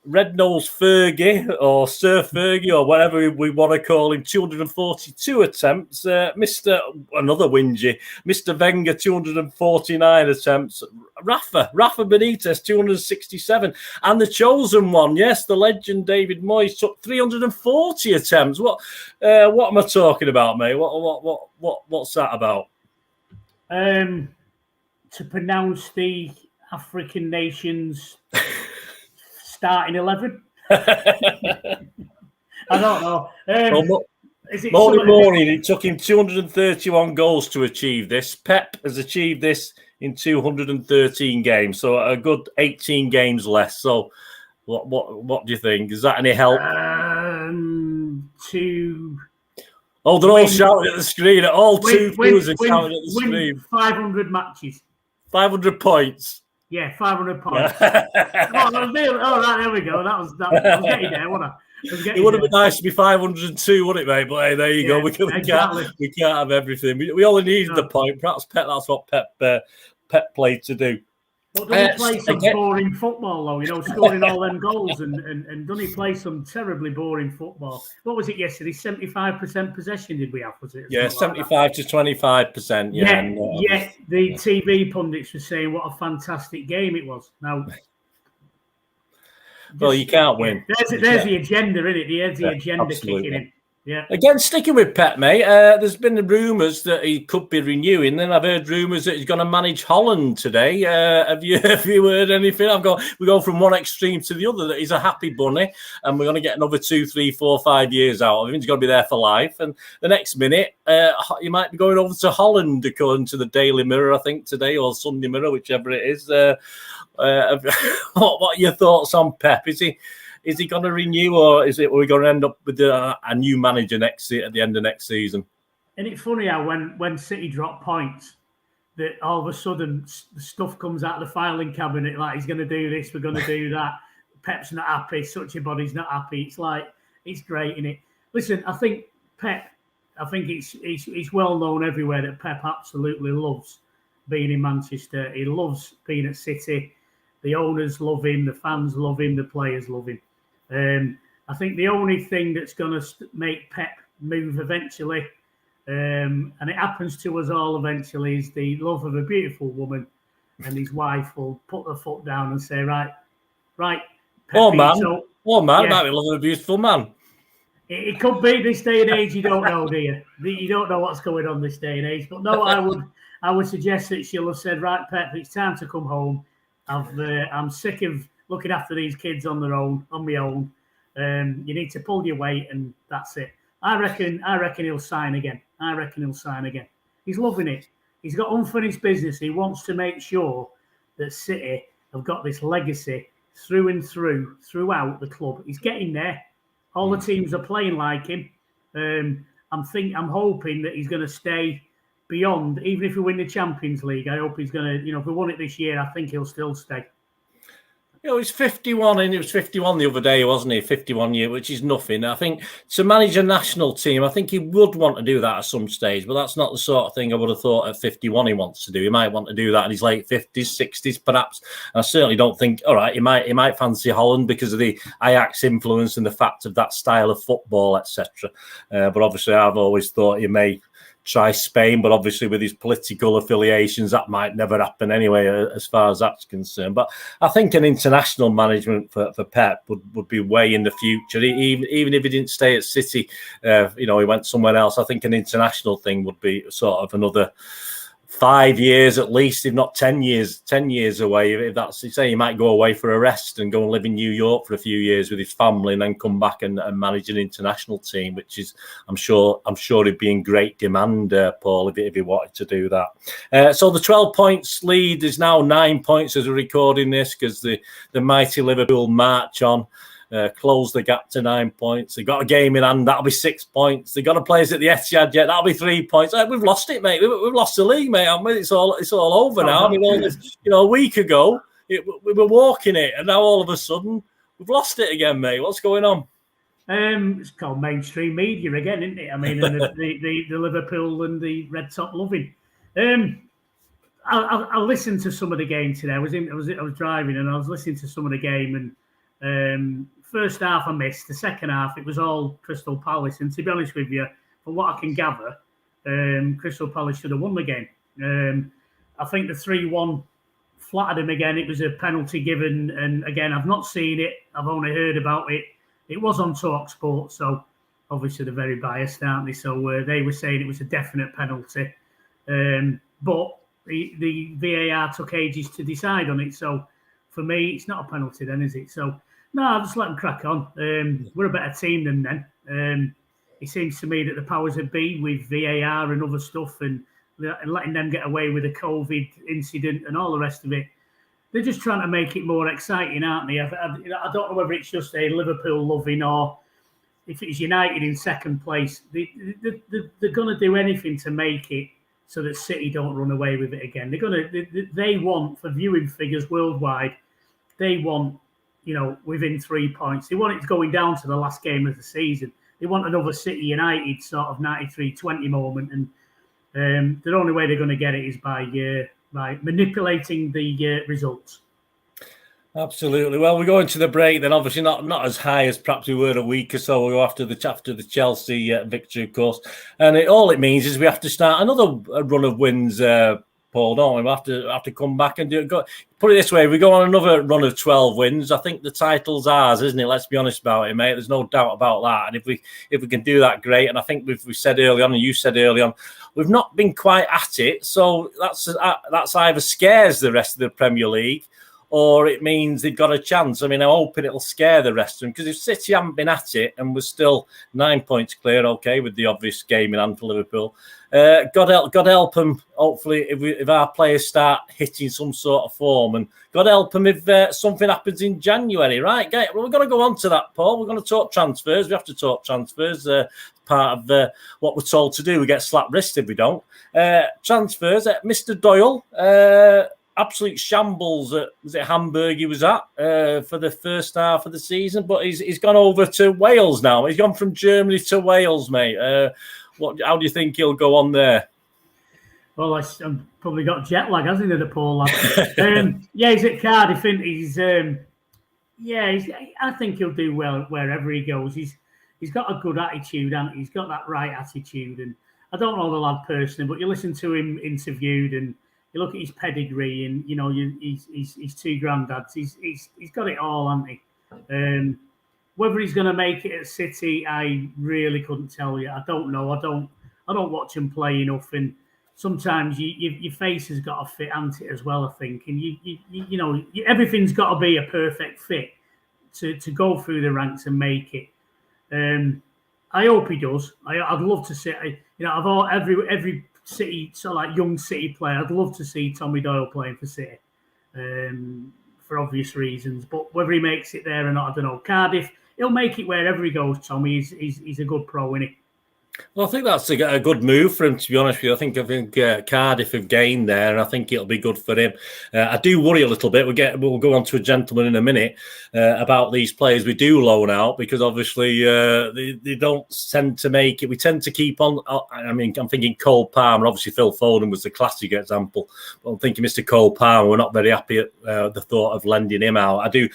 Red Nose Fergie or Sir Fergie or whatever we want to call him, 242 attempts. Mr. Wenger, 249 attempts. Rafa Benitez, 267. And the chosen one, yes, the legend David Moyes took 340 attempts. What am I talking about, mate? What's that about? To pronounce the African nations starting 11. I don't know. Mourning, it took him 231 goals to achieve this. Pep has achieved this in 213 games, so a good 18 games less. So, what do you think? Is that any help? They're all shouting at the screen. All two viewers are shouting at the screen. 500 matches. 500 points. Yeah, 500 points. Right, there we go. That was getting there, wasn't I? It would have been nice to be 502, wouldn't it, mate? But hey, there you go. We can't have everything. We only need the point. Perhaps that's what Pep played to do. But doesn't he play some boring football, though? Scoring all them goals and doesn't he play some terribly boring football? What was it yesterday? 75% possession did we have, was it? Yeah, 75 to 25%. Yeah. The TV pundits were saying what a fantastic game it was. Now, well, you can't win. There's the agenda, isn't it? There's the agenda kicking in. Yeah. Again, sticking with Pep, mate, there's been rumours that he could be renewing. Then I've heard rumours that he's going to manage Holland today. Have you heard anything? We go from one extreme to the other. That he's a happy bunny, and we're going to get another 2, 3, 4, 5 years out of him. He's going to be there for life. And the next minute, you might be going over to Holland, according to the Daily Mirror, I think today, or Sunday Mirror, whichever it is. What are your thoughts on Pep? Is he going to renew, or are we going to end up with a new manager at the end of next season? And it's funny how when City drop points, that all of a sudden the stuff comes out of the filing cabinet, like he's going to do this, we're going to do that. Pep's not happy, such a body's not happy. It's like, it's great, isn't it? Listen, I think Pep, it's well known everywhere that Pep absolutely loves being in Manchester. He loves being at City. The owners love him, the fans love him, the players love him. I think the only thing that's going to make Pep move eventually, and it happens to us all eventually, is the love of a beautiful woman, and his wife will put her foot down and say, right, Pepe, man, yeah. Might be love of a beautiful man. It could be this day and age. You don't know, do you? You don't know what's going on this day and age. But no, I would suggest that she'll have said, right, Pep, it's time to come home. I'm sick of looking after these kids on my own. You need to pull your weight, and that's it. I reckon he'll sign again. He's loving it. He's got unfinished business. He wants to make sure that City have got this legacy through and throughout the club. He's getting there. All the teams are playing like him. I'm hoping that he's going to stay beyond, even if we win the Champions League. I hope he's going to, if we won it this year, I think he'll still stay. He's 51, and he was 51 the other day, wasn't he? 51 year, which is nothing. I think to manage a national team, I think he would want to do that at some stage, but that's not the sort of thing I would have thought at 51 he wants to do. He might want to do that in his late 50s, 60s, perhaps. And I certainly don't think, all right, he might fancy Holland because of the Ajax influence and the fact of that style of football, etc. But obviously, I've always thought he may try Spain, but obviously with his political affiliations, that might never happen anyway, as far as that's concerned. But I think an international management for Pep would be way in the future. Even if he didn't stay at City, he went somewhere else. I think an international thing would be sort of another 5 years at least, if not 10 years away. If that's, say, he might go away for a rest and go and live in New York for a few years with his family, and then come back and manage an international team, which is, I'm sure he'd be in great demand, Paul, if he wanted to do that. So the 12 points lead is now 9 points as we're recording this, because the mighty Liverpool march on. Close the gap to 9 points. They got a game in hand. That'll be 6 points. They got to play us at the Etihad yet. That'll be 3 points. We've lost it, mate. We've lost the league, mate. It's all over now. I mean, a week ago we were walking it, and now all of a sudden we've lost it again, mate. What's going on? It's called mainstream media again, isn't it? I mean, and the Liverpool and the Red Top loving. I listened to some of the game today. I was driving, and I was listening to some of the game, and first half I missed. The second half it was all Crystal Palace, and to be honest with you, from what I can gather, Crystal Palace should have won the game. I think the 3-1 flattered him again. It was a penalty given, and again, I've not seen it. I've only heard about it. It was on TalkSport, so obviously they're very biased, aren't they? So they were saying it was a definite penalty, but the VAR took ages to decide on it. So for me, it's not a penalty then, is it? So no, I'll just let them crack on. We're a better team than them. It seems to me that the powers that be with VAR and other stuff, and letting them get away with a COVID incident and all the rest of it, they're just trying to make it more exciting, aren't they? I don't know whether it's just a Liverpool loving, or if it's United in second place. They're going to do anything to make it so that City don't run away with it again. They want, for viewing figures worldwide, they want, within 3 points. They want it going down to the last game of the season. They want another City United sort of 93-20 moment, and the only way they're going to get it is by manipulating the results. Absolutely. Well, we're going to the break then. Obviously, not as high as perhaps we were a week or so ago after the Chelsea victory, of course. And all it means is we have to start another run of wins Paul, don't we? We'll have to come back and do it. Put it this way, we go on another run of 12 wins. I think the title's ours, isn't it? Let's be honest about it, mate. There's no doubt about that. And if we can do that, great. And I think we said early on, and you said early on, we've not been quite at it. So that's either scares the rest of the Premier League, or it means they've got a chance. I mean, I'm hoping it'll scare the rest of them, because if City haven't been at it and we're still 9 points clear, okay, with the obvious game in hand for Liverpool, God help them, hopefully, if our players start hitting some sort of form, and God help them if something happens in January, right? Well, we're going to go on to that, Paul. We're going to talk transfers. We have to talk transfers. Part of what we're told to do. We get slapped wrist if we don't. Transfers, Mr. Doyle, absolute shambles was it Hamburg he was at for the first half of the season, but he's gone over to Wales now. He's gone from Germany to Wales, mate. How do you think he'll go on there? Well, I've probably got jet lag, hasn't he, the poor lad? He's at Cardiff, and I think he'll do well wherever he goes. He's got a good attitude, and he's got that right attitude. And I don't know the lad personally, but you listen to him interviewed, and you look at his pedigree, and he's two granddads. He's got it all, hasn't he? Whether he's going to make it at City, I really couldn't tell you. I don't know. I don't watch him play enough, and sometimes your face has got to fit, hasn't it, as well, I think. And everything's got to be a perfect fit to go through the ranks and make it. I hope he does. I'd love to see. Of all every City, so like young City player, I'd love to see Tommy Doyle playing for City, for obvious reasons. But whether he makes it there or not, I don't know. Cardiff, he'll make it wherever he goes. Tommy, he's a good pro, isn't he? Well, I think that's a good move for him, to be honest with you. I think Cardiff have gained there, and I think it'll be good for him. I do worry a little bit. We'll go on to a gentleman in a minute about these players we do loan out, because obviously they don't tend to make it. We tend to keep on. I mean, I'm thinking Cole Palmer. Obviously, Phil Foden was the classic example. But I'm thinking Mr. Cole Palmer. We're not very happy at the thought of lending him out. I do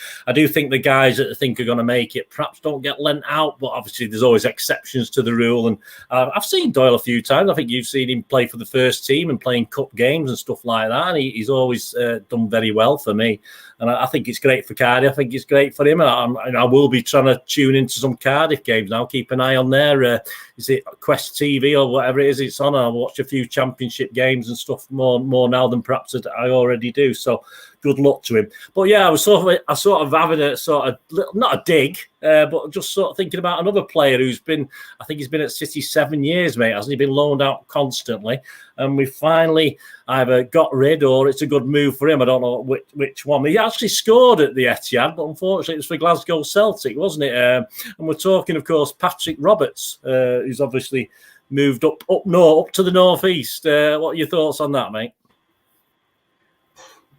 think the guys that I think are going to make it perhaps don't get lent out, but obviously there's always exceptions to the rule. And I've seen Doyle a few times. I think you've seen him play for the first team and playing cup games and stuff like that. And he's always done very well for me. And I think it's great for Cardiff. I think it's great for him. And I will be trying to tune into some Cardiff games now. Keep an eye on there. Is it Quest TV or whatever it is it's on? I'll watch a few championship games and stuff more now than perhaps I already do. So good luck to him. But yeah, I was sort of having a sort of, not a dig, but just sort of thinking about another player who's been, I think he's been at City 7 years, mate. Hasn't he been loaned out constantly? And we finally either got rid, or it's a good move for him. I don't know which one. He actually scored at the Etihad, but unfortunately it was for Glasgow Celtic, wasn't it? And we're talking, of course, Patrick Roberts, who's obviously moved up to the northeast. What are your thoughts on that, mate?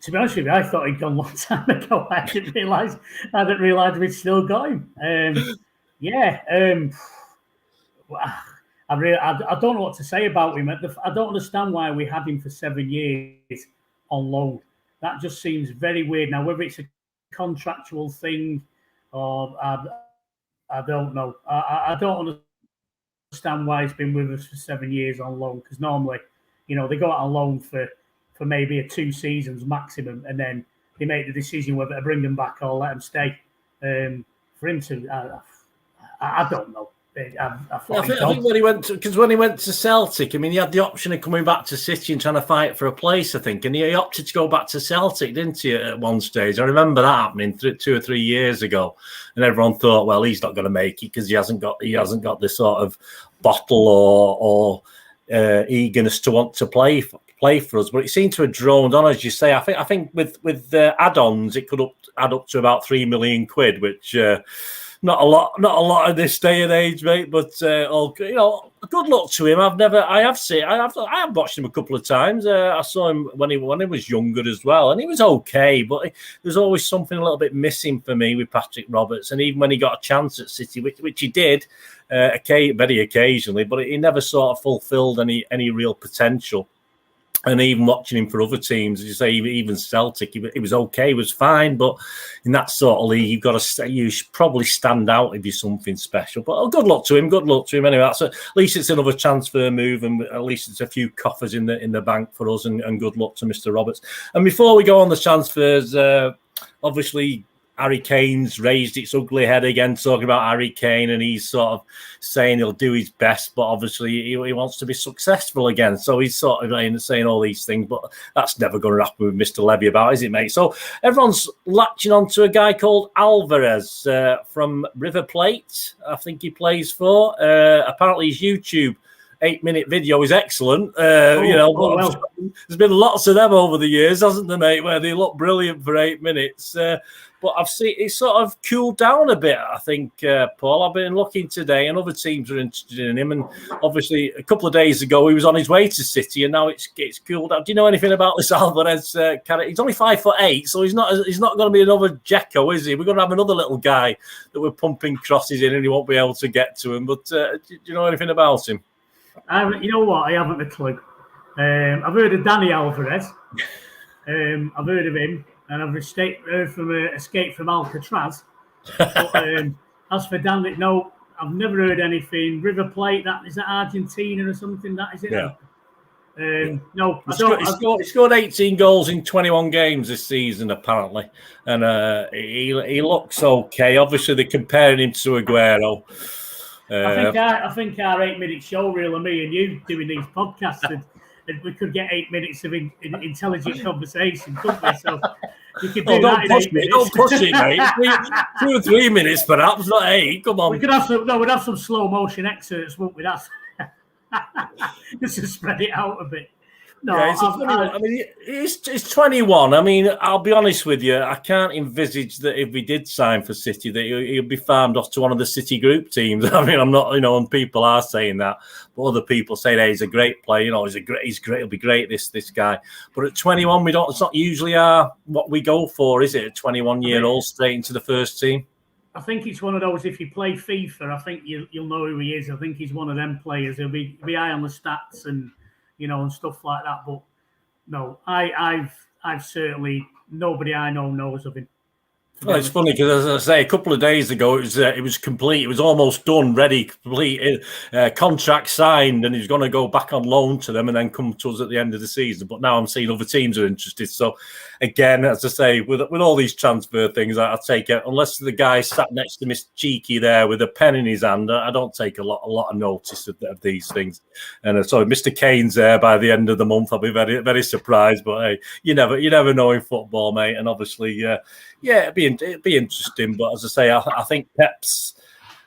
To be honest with you, I thought he'd gone a long time ago. I didn't realise we'd still got him. I don't know what to say about him. I don't understand why we had him for 7 years on loan. That just seems very weird. Now, whether it's a contractual thing or I don't know. I don't understand why he's been with us for 7 years on loan, because normally, they go out on loan for maybe 2 seasons maximum, and then they make the decision whether to bring them back or let them stay. For him to, I don't know. I think when he went to Celtic, I mean, he had the option of coming back to City and trying to fight for a place, I think, and he opted to go back to Celtic, didn't he, at one stage? I remember that happening 2 or 3 years ago, and everyone thought, well, he's not going to make it because he hasn't got the sort of bottle or eagerness to want to play for us. But it seemed to have droned on, as you say. I think with add-ons, it could add up to about £3 million, which. Not a lot in this day and age, mate. But good luck to him. I have watched him a couple of times. I saw him when he was younger as well, and he was okay. But there's always something a little bit missing for me with Patrick Roberts. And even when he got a chance at City, which he did, very occasionally, but he never sort of fulfilled any real potential. And even watching him for other teams, as you say, even Celtic, he was okay, he was fine. But in that sort of league, you should probably stand out if you're something special. But good luck to him. Good luck to him anyway. At least it's another transfer move, and at least it's a few coffers in the bank for us. And good luck to Mr. Roberts. And before we go on the transfers, obviously, Harry Kane's raised its ugly head again, talking about Harry Kane, and he's sort of saying he'll do his best, but obviously he wants to be successful again. So he's sort of saying all these things, but that's never going to happen with Mr. Levy about, is it, mate? So everyone's latching on to a guy called Alvarez from River Plate, I think he plays for. Apparently his YouTube 8-minute video is excellent. Well. There's been lots of them over the years, hasn't there, mate, where they look brilliant for 8 minutes. But I've seen it's sort of cooled down a bit, I think, Paul. I've been looking today, and other teams are interested in him. And obviously, a couple of days ago, he was on his way to City, and now it's cooled down. Do you know anything about this Alvarez character? He's only 5'8", so he's not going to be another Dzeko, is he? We're going to have another little guy that we're pumping crosses in, and he won't be able to get to him. But do you know anything about him? You know what? I haven't a clue. I've heard of Danny Alvarez. I've heard of him, and I've heard from Escape from Alcatraz. But as for Danny, no, I've never heard anything. River Plate, is that Argentina or something? That is it. Yeah. No, he scored 18 goals in 21 games this season, apparently, and he looks okay. Obviously, they're comparing him to Aguero. I think our 8-minute show reel of me and you doing these podcasts, and we could get 8 minutes of intelligent conversation, couldn't we? So you could do that in 8 minutes. Don't push it, mate. 2 or 3 minutes, perhaps, not 8. Come on. We could have we'd have some slow motion excerpts, wouldn't we? That's just to spread it out a bit. No, yeah, he's 21. I mean, I'll be honest with you. I can't envisage that if he did sign for City, that he'll be farmed off to one of the City group teams. I mean, I'm not, and people are saying that, but other people say, "Hey, he's a great player. He's great. He'll be great. This guy." But at 21, it's not usually what we go for, is it? A 21-year-old straight into the first team. I think it's one of those. If you play FIFA, I think you'll know who he is. I think he's one of them players. He'll be high on the stats and and stuff like that. But no, I've certainly nobody I know knows of him. Well, it's funny because, as I say, a couple of days ago, it was complete. It was almost done, ready, complete, contract signed, and he's going to go back on loan to them and then come to us at the end of the season. But now I'm seeing other teams are interested. So, again, as I say, with all these transfer things, I take it, unless the guy sat next to Miss Cheeky there with a pen in his hand, I don't take a lot of notice of these things. And so, Mr. Kane's there by the end of the month. I'll be very, very surprised. But hey, you never know in football, mate. And obviously, it'd be interesting, but as I say, I think Pep's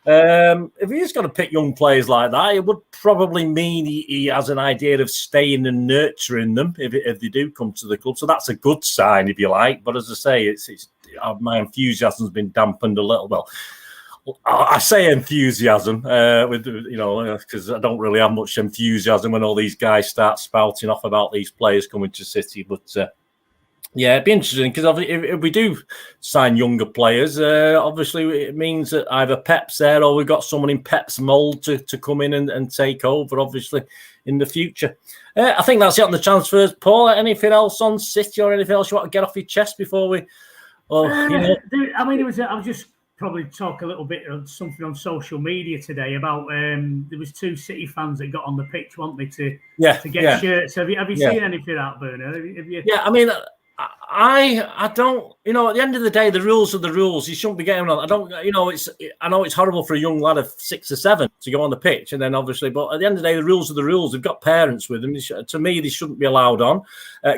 if he's going to pick young players like that, it would probably mean he has an idea of staying and nurturing them if they do come to the club. So that's a good sign, if you like. But as I say, it's my enthusiasm's been dampened a little. Well, I say enthusiasm because I don't really have much enthusiasm when all these guys start spouting off about these players coming to City, but. Yeah, it'd be interesting because if we do sign younger players, obviously it means that either Pep's there or we've got someone in Pep's mould to come in and take over, obviously, in the future. I think that's it on the transfers. Paul, anything else on City or anything else you want to get off your chest before we... I was just probably talk a little bit of something on social media today about there was 2 City fans that got on the pitch, weren't they, to get shirts. Have you seen anything out, Bernard? Yeah, I mean... I don't, at the end of the day, the rules are the rules. You shouldn't be getting on. I know it's horrible for a young lad of 6 or 7 to go on the pitch, and then obviously, but at the end of the day, the rules are the rules. They've got parents with them. To me, they shouldn't be allowed on.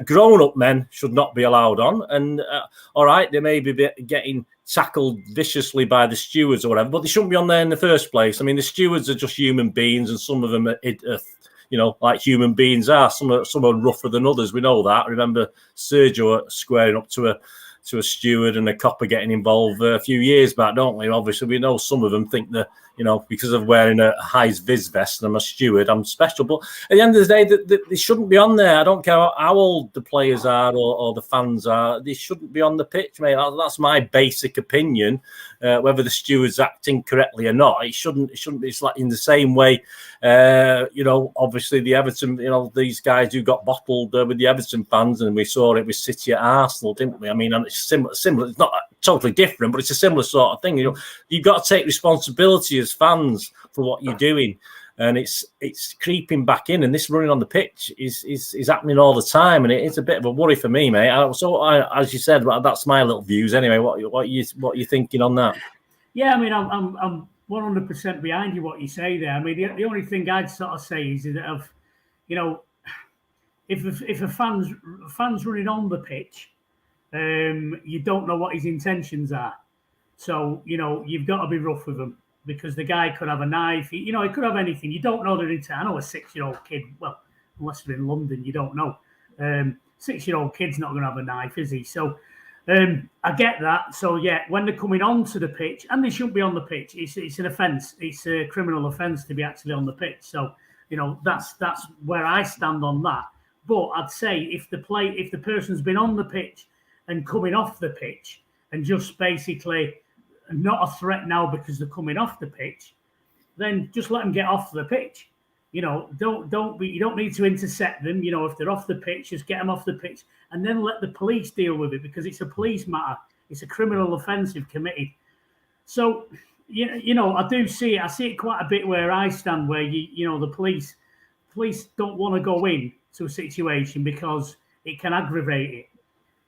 Grown-up men should not be allowed on. And all right, they may be getting tackled viciously by the stewards or whatever, but they shouldn't be on there in the first place. I mean, the stewards are just human beings, and some of them are like human beings are. Some are rougher than others. We know that. I remember Sergio squaring up to to a steward and a copper getting involved a few years back, don't we? Obviously, we know some of them think that, because of wearing a high-vis vest and I'm a steward, I'm special. But at the end of the day, they shouldn't be on there. I don't care how old the players are or the fans are. They shouldn't be on the pitch, mate. That's my basic opinion. Whether the steward's acting correctly or not, it shouldn't be. It's like in the same way, obviously the Everton, these guys who got bottled with the Everton fans, and we saw it with City at Arsenal, didn't we? I mean, and it's similar. It's not totally different, but it's a similar sort of thing. You've got to take responsibility as fans for what you're doing, and it's creeping back in. And this running on the pitch is happening all the time, and it's a bit of a worry for me, mate. As you said, that's my little views anyway. What you thinking on that? Yeah, I mean, I'm 100% behind you. What you say there. I mean, the only thing I'd sort of say is that if a fan's running on the pitch, you don't know what his intentions are. So, you've got to be rough with him, because the guy could have a knife. He could have anything. You don't know their intent. I know a 6-year-old kid, well, unless they're in London, you don't know. 6-year-old kid's not going to have a knife, is he? So I get that. So, yeah, when they're coming onto the pitch, and they shouldn't be on the pitch, it's an offence. It's a criminal offence to be actually on the pitch. So, that's where I stand on that. But I'd say if the person's been on the pitch and coming off the pitch and just basically not a threat now because they're coming off the pitch, then just let them get off the pitch. You don't need to intercept them. If they're off the pitch, just get them off the pitch and then let the police deal with it, because it's a police matter. It's a criminal offence they've committed. So, I do see it. I see it quite a bit where I stand, where the police don't want to go in to a situation because it can aggravate it.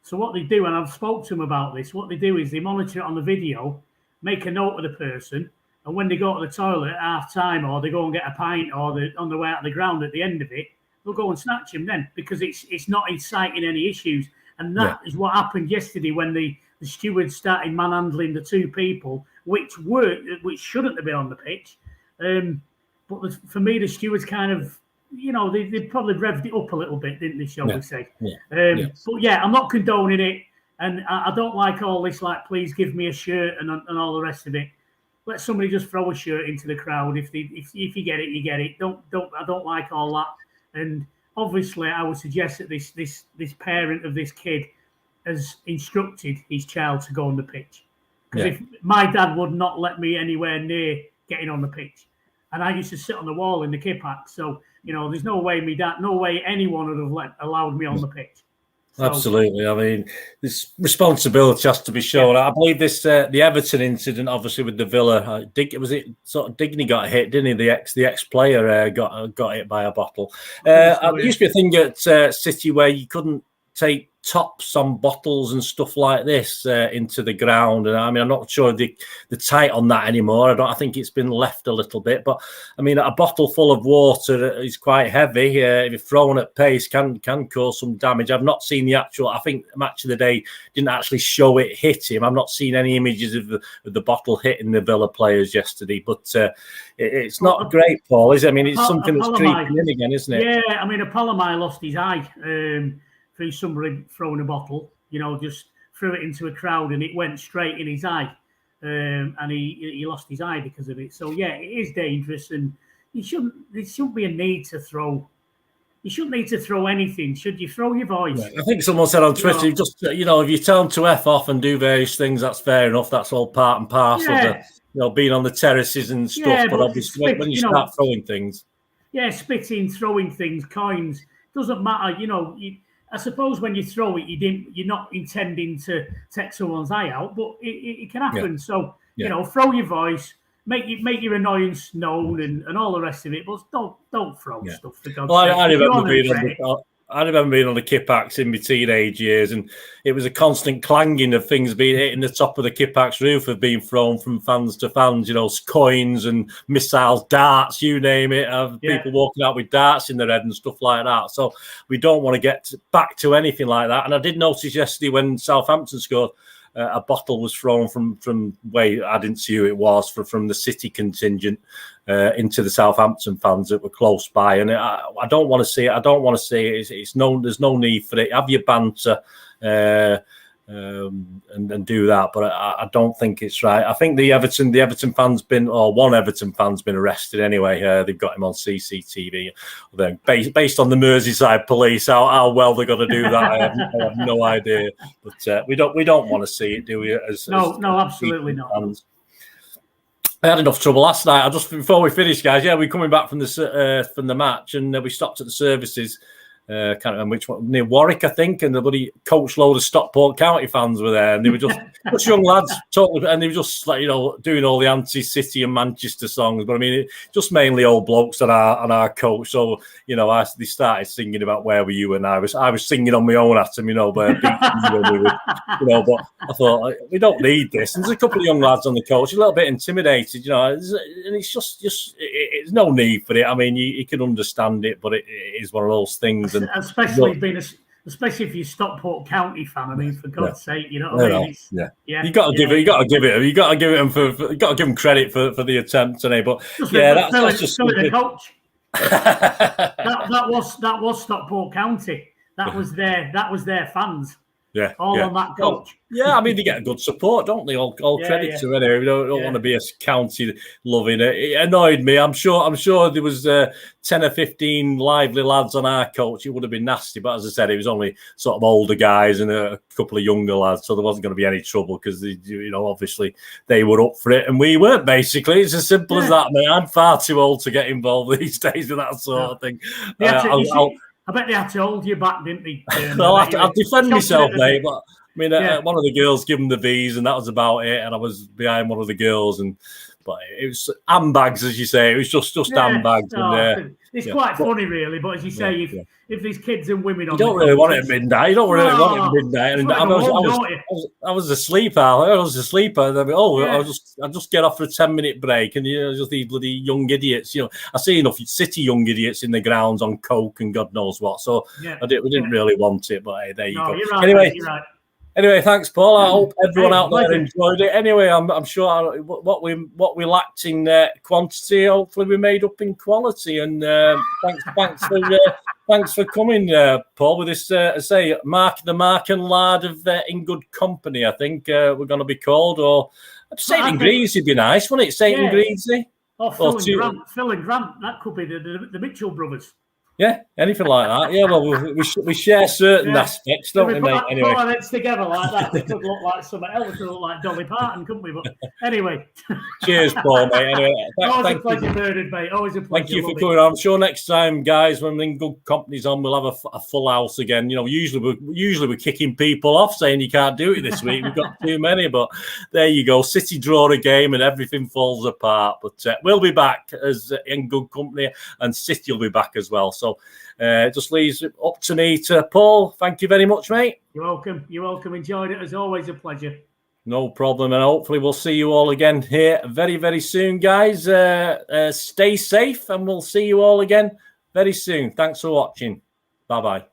So what they do, and I've spoke to them about this, what they do is they monitor it on the video, make a note of the person, and when they go to the toilet at half time, or they go and get a pint, or they're on the way out of the ground at the end of it, they'll go and snatch him then, because it's not inciting any issues. And that is what happened yesterday when the stewards started manhandling the two people, which shouldn't have been on the pitch. But for me, the stewards kind of, they probably revved it up a little bit, didn't they, shall we say? Yeah. But yeah, I'm not condoning it. And I don't like all this, like, please give me a shirt and all the rest of it. Let somebody just throw a shirt into the crowd. If you get it, you get it. I don't like all that. And obviously, I would suggest that this parent of this kid has instructed his child to go on the pitch. Because if my dad would not let me anywhere near getting on the pitch, and I used to sit on the wall in the kip-pack, so there's no way anyone would have allowed me on the pitch. So, absolutely. I mean, this responsibility has to be shown. I believe this the Everton incident, obviously with the Villa, Digney got hit, didn't he? The ex player got hit by a bottle. There used to be a thing at City where you couldn't take tops on bottles and stuff like this into the ground, and I mean, I'm not sure they're tight on that anymore. I think it's been left a little bit, but I mean, a bottle full of water is quite heavy. If you're thrown at pace, can cause some damage. I've not seen the actual. I think Match of the Day didn't actually show it hit him. I've not seen any images of the bottle hitting the Villa players yesterday, but it's not great, Paul, is it? I mean, it's something that's creeping in again, isn't it? Yeah, I mean, Apolomai lost his eye. Through somebody throwing a bottle, just threw it into a crowd and it went straight in his eye, and he lost his eye because of it. So yeah, it is dangerous, and there shouldn't be a need to throw. You shouldn't need to throw anything. Should you throw your voice? Yeah, I think someone said on Twitter, if you tell them to F off and do various things, that's fair enough. That's all part and parcel of the, being on the terraces and stuff. Yeah, but obviously, when you start throwing things, spitting, throwing things, coins, doesn't matter. I suppose when you throw it, you're not intending to take someone's eye out, but it can happen. Yeah. So throw your voice, make your annoyance known, and all the rest of it. But don't throw stuff. For God's sake. I remember being on the kip-packs in my teenage years, and it was a constant clanging of things being hit in the top of the kip-packs roof, of being thrown from fans to fans, coins and missiles, darts, you name it, people walking out with darts in their head and stuff like that. So we don't want to get back to anything like that. And I did notice yesterday when Southampton scored, a bottle was thrown from way I didn't see who it was from the City contingent into the Southampton fans that were close by, and I don't want to see it. I don't want to see it. There's no need for it. Have your banter, and do that. But I don't think it's right. I think the Everton fan's one Everton fan's been arrested anyway. They've got him on CCTV. Then based on the Merseyside police, how well they're going to do that, I have no idea. But we don't want to see it, do we? No, absolutely not. Fans. I had enough trouble last night. Before we finish, guys. Yeah, we're coming back from the match, and we stopped at the services. Can't remember which one, near Warwick, I think, and the bloody coach load of Stockport County fans were there, and they were just young lads, totally, and they were just like doing all the anti-City and Manchester songs. But I mean, just mainly old blokes on our coach. So they started singing about where were you, and I was singing on my own at them, but but I thought we don't need this. And there's a couple of young lads on the coach, a little bit intimidated, and it's just it's no need for it. I mean, you can understand it, but it is one of those things. And especially if you're Stockport County fan. I mean, for God's sake, you know what I mean? You got to give them credit for the attempt today. But that's just the coach. that was Stockport County. That was their fans. On that coach. I mean, they get good support, don't they? All credit to anyway. We don't want to be a county loving it. It annoyed me. I'm sure there was 10 or 15 lively lads on our coach. It would have been nasty, but as I said, it was only sort of older guys and a couple of younger lads, so there wasn't going to be any trouble because obviously they were up for it and we weren't. Basically, it's as simple as that. Man, I'm far too old to get involved these days with that sort of thing. I bet they had to hold you back, didn't they? I'll defend myself, mate. But I mean, one of the girls gave them the V's, and that was about it. And I was behind one of the girls, but it was handbags, as you say. It was just handbags. It's quite funny, really. But as you say, if there's kids and women on, you don't really want it at midnight. You don't really want it at midnight. And I was asleep. I'll just get off for a 10-minute break, and just these bloody young idiots. I see enough City young idiots in the grounds on coke and God knows what. So we didn't really want it. But hey, there you go. You're right, you're right. Anyway, thanks, Paul. I hope everyone out there enjoyed it. Anyway, I'm sure what we lacked in quantity, hopefully we made up in quality. And thanks for coming, Paul. With this, Mark and Lard of In Good Kompany. I think we're going to be called, or St. Greaves would be nice, wouldn't it? St. Greaves. Or Phil and Grant. That could be the Mitchell brothers. Yeah, anything like that. Yeah, well, we share certain aspects, don't we, mate? Anyway, put our heads together like that, we could look like something else. We could look like Dolly Parton, couldn't we? But anyway, cheers, Paul, mate. Anyway, always a pleasure, Bernard, mate. Always a pleasure. Thank you for coming on. I'm sure next time, guys, when In Good Kompany's on, we'll have a full house again. Usually we're kicking people off, saying you can't do it this week. We've got too many, but there you go. City draw a game and everything falls apart. But we'll be back as In Good Kompany, and City will be back as well. So just leaves it up to me to Paul. Thank you very much, mate. You're welcome. Enjoyed it. As always, a pleasure. No problem. And hopefully we'll see you all again here very, very soon, guys. Stay safe and we'll see you all again very soon. Thanks for watching. Bye-bye.